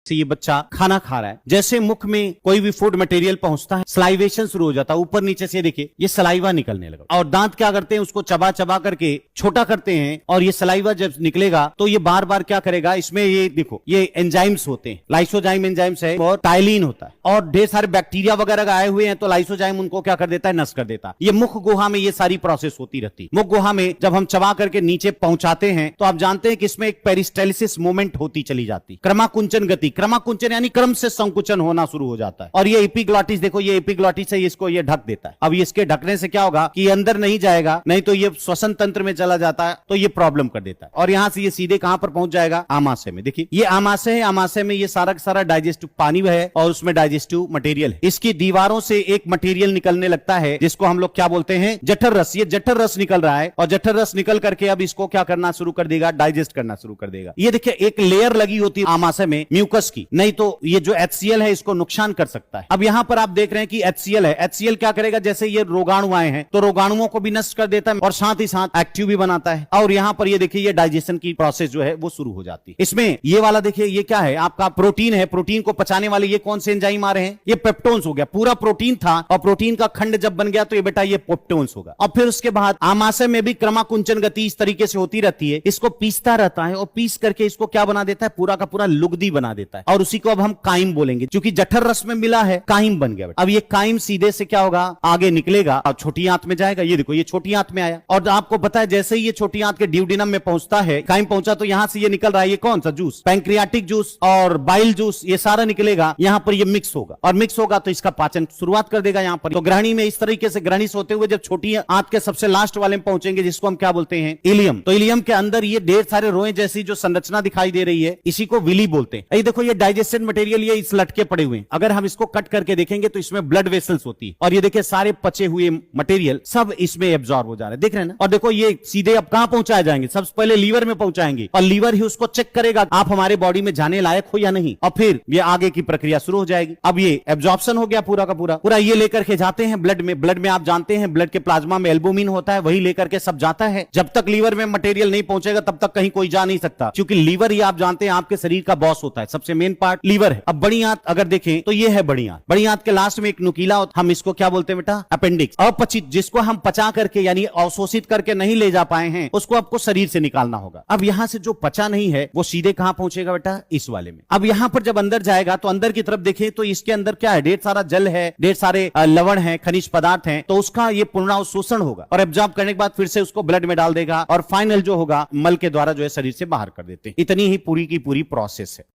से ये बच्चा खाना खा रहा है, जैसे मुख में कोई भी फूड मटेरियल पहुंचता है स्लाइवेशन शुरू हो जाता है, ऊपर नीचे से देखिए ये सलाइवा निकलने लगा और दांत क्या करते हैं उसको चबा चबा करके छोटा करते हैं और ये सलाइवा जब निकलेगा तो ये बार बार क्या करेगा, इसमें ये देखो ये एंजाइम्स होते हैं, लाइसोजाइम एंजाइम्स है और टाइलिन होता है और ढेर सारे बैक्टीरिया वगैरह आए हुए हैं तो लाइसोजाइम उनको क्या कर देता है, नष्ट कर देता है। ये मुख गुहा में ये सारी प्रोसेस होती रहती है। मुख गुहा में जब हम चबा करके नीचे पहुंचाते हैं तो आप जानते हैं कि इसमें एक पेरिस्टालिसिस मूवमेंट होती चली जाती, क्रमाकुंचन गति, क्रमाकुंचन यानी क्रम से संकुचन होना शुरू हो जाता है और ये एपिग्लॉटिस देखो, ये एपिग्लॉटिस है, इसको ये ढक देता है। अब इसके ढकने से क्या होगा कि अंदर नहीं जाएगा, नहीं तो ये श्वसन तंत्र में चला जाता है तो ये प्रॉब्लम कर देता है और यहां से ये सीधे कहां पर पहुंच जाएगा, आमाशय में। देखिए ये आमाशय है, आमाशय में ये सारा का सारा डाइजेस्टिव पानी है और उसमें डाइजेस्टिव मटेरियल है। इसकी दीवारों से एक मटेरियल निकलने लगता है जिसको हम लोग क्या बोलते हैं, जठर रस। ये जठर रस निकल रहा है और जठर रस निकल करके अब इसको क्या करना शुरू कर देगा, डाइजेस्ट करना शुरू कर देगा। ये देखिए एक लेयर लगी होती है आमाशय में म्यूकस की, नहीं तो ये जो HCl है इसको नुकसान कर सकता है। अब यहां पर आप देख रहे हैं कि HCl है, HCl क्या करेगा, जैसे ये रोगाणु आए हैं तो रोगाणुओं को भी नष्ट कर देता है और साथ ही साथ एक्टिव भी बनाता है और यहां पर ये देखिए ये डाइजेशन की प्रोसेस जो है वो शुरू हो जाती है। इसमें ये वाला देखिए ये क्या है, आपका प्रोटीन है, प्रोटीन को पचाने वाले ये कौन से एंजाइम आ रहे हैं, ये पेप्टोन्स हो गया। पूरा प्रोटीन था और प्रोटीन का खंड जब बन गया तो ये बेटा ये पेप्टोन्स होगा। और फिर उसके बाद आमाशय में भी क्रमाकुंचन गति इस तरीके से होती रहती है, इसको पीसता रहता है और पीस करके इसको क्या बना देता है, पूरा का पूरा लुगदी बना देता है और उसी को अब हम काइम बोलेंगे, क्योंकि जठर रस में मिला है काइम बन गया। अब ये काइम सीधे से क्या होगा, आगे निकलेगा और छोटी आंत में जाएगा। ये देखो ये छोटी आंत में आया और आपको पता है जैसे ही ये छोटी आंत के ड्यूडेनम में पहुंचता है, काइम पहुंचा तो यहां से ये निकल रहा है, ये कौन सा जूस, पैंक्रियाटिक जूस और बाइल जूस, ये सारा निकलेगा, यहां पर ये मिक्स होगा और मिक्स होगा तो इसका पाचन शुरुआत कर देगा यहां पर। तो ग्रहणी में इस तरीके से ग्रहणी से होते हुए जब छोटी आंत के सबसे लास्ट वाले में पहुंचेंगे जिसको हम क्या बोलते हैं, इलियम। तो इलियम के अंदर ये ढेर सारे रोए जैसी जो संरचना दिखाई दे रही है इसी को विली बोलते हैं। ये देखो ये डाइजेस्टेड मटेरियल ये इस लटके पड़े हुए हैं, अगर हम इसको कट करके देखेंगे तो इसमें ब्लड वेसल्स होती है और ये देखिए सारे पचे हुए मटेरियल सब इसमें एब्जॉर्ब हो जा रहे हैं, देख रहे हैं ना। और देखो ये सीधे अब कहां पहुंचाए जाएंगे, सबसे पहले लीवर में पहुंचाएंगे और लीवर ही उसको चेक करेगा आप हमारे बॉडी में जाने लायक हो या नहीं, और फिर ये आगे की प्रक्रिया शुरू हो जाएगी। अब ये एब्जॉर्प्शन हो गया पूरा का पूरा ये लेकर के जाते हैं ब्लड में। ब्लड में आप जानते हैं ब्लड के प्लाज्मा में एल्बुमिन होता है, वही लेकर के सब जाता है। जब तक लीवर में मटेरियल नहीं पहुंचेगा तब तक कहीं कोई जा नहीं सकता, क्योंकि लीवर ही आप जानते हैं आपके शरीर का बॉस होता है, सबसे मेन पार्ट लीवर है। अब बड़ी आंत अगर देखें तो ये है बड़ी आंत। बड़ी आंत के लास्ट में एक नुकीला, हम इसको क्या बोलते हैं बेटा, अपेंडिक्स। अपचित, जिसको हम पचा करके यानी अवशोषित करके नहीं ले जा पाए हैं उसको आपको शरीर से निकालना होगा। अब यहां से जो पचा नहीं है वो सीधे कहां पहुंचेगा बेटा, इस वाले में। अब यहां पर जब अंदर जाएगा तो अंदर की तरफ देखें तो इसके अंदर क्या है, ढेर सारा जल है, ढेर सारे लवण है, खनिज पदार्थ हैं, तो उसका ये पुनरावशोषण होगा और एब्जॉर्ब करने के बाद फिर से उसको ब्लड में डाल देगा और फाइनल जो होगा मल के द्वारा जो है शरीर से बाहर कर देते हैं। इतनी ही पूरी की पूरी प्रोसेस है।